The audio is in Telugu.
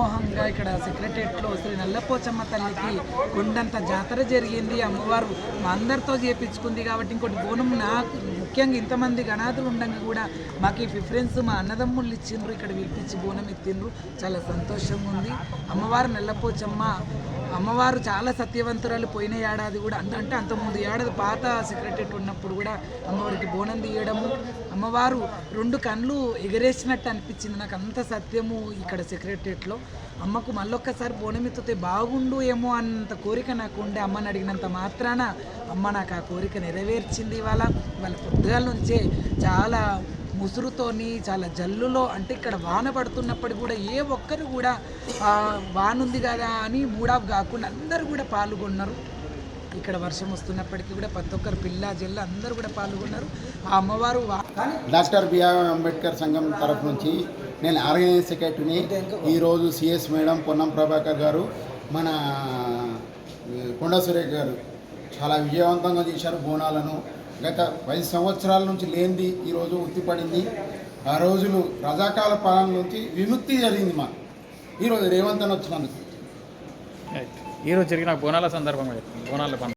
అమోఘంగా ఇక్కడ సెక్రటరియట్లో శ్రీ నల్లపోచమ్మ తల్లికి కొండంత జాతర జరిగింది. అమ్మవారు మా అందరితో చేపించుకుంది కాబట్టి ఇంకోటి బోనం నాకు ముఖ్యంగా ఇంతమంది గణాదులు ఉండగా కూడా మాకు ఈ ప్రిఫరెన్స్ మా అన్నదమ్ముళ్ళు ఇచ్చిండ్రు, ఇక్కడ పిలిపించి బోనం ఎత్తిండ్రు. చాలా సంతోషంగా ఉంది. అమ్మవారు నల్లపోచమ్మ అమ్మవారు చాలా సత్యవంతురాలు. పోయిన ఏడాది కూడా అంటే అంతకుముందు ఏడాది పాత సెక్రటరియట్ ఉన్నప్పుడు కూడా అమ్మవారికి బోనం తీయడము, అమ్మవారు 2 కళ్ళు ఎగరేసినట్టు అనిపించింది నాకు. అంత సత్యము ఇక్కడ సెక్రటరియట్లో. అమ్మకు మళ్ళొక్కసారి బోనం ఎత్తితే బాగుండు ఏమో అన్నంత కోరిక నాకు ఉండే. అమ్మని అడిగినంత మాత్రాన అమ్మ నాకు ఆ కోరిక నెరవేర్చింది. వాళ్ళ పొద్దుగాల నుంచే చాలా ముసురుతోని చాలా జల్లులో అంటే ఇక్కడ వాన పడుతున్నప్పటికి కూడా ఏ ఒక్కరు కూడా వాన ఉంది కదా అని మూడాఫ్ కాకుండా అందరూ కూడా పాల్గొన్నారు. ఇక్కడ వర్షం వస్తున్నప్పటికీ కూడా ప్రతి ఒక్కరు పిల్ల జల్ల అందరూ కూడా పాల్గొన్నారు. ఆ అమ్మవారు డాక్టర్ బిఆర్ అంబేద్కర్ సంఘం తరఫు నుంచి నేను ఆర్గనైజింగ్ సెక్రటరీని. ఈరోజు సిఎస్ మేడం పొన్నం ప్రభాకర్ గారు, మన కొండ సురేఖ్ గారు చాలా విజయవంతంగా చేశారు బోనాలను. గత 10 సంవత్సరాల నుంచి లేనిది ఈరోజు ఉత్తిపడింది. ఆ రోజులు రజాకాల పాలన నుంచి విముక్తి జరిగింది మాకు ఈరోజు రేవంత్ అని వచ్చినందుకు. ఈరోజు జరిగిన బోనాల సందర్భంగా బోనాల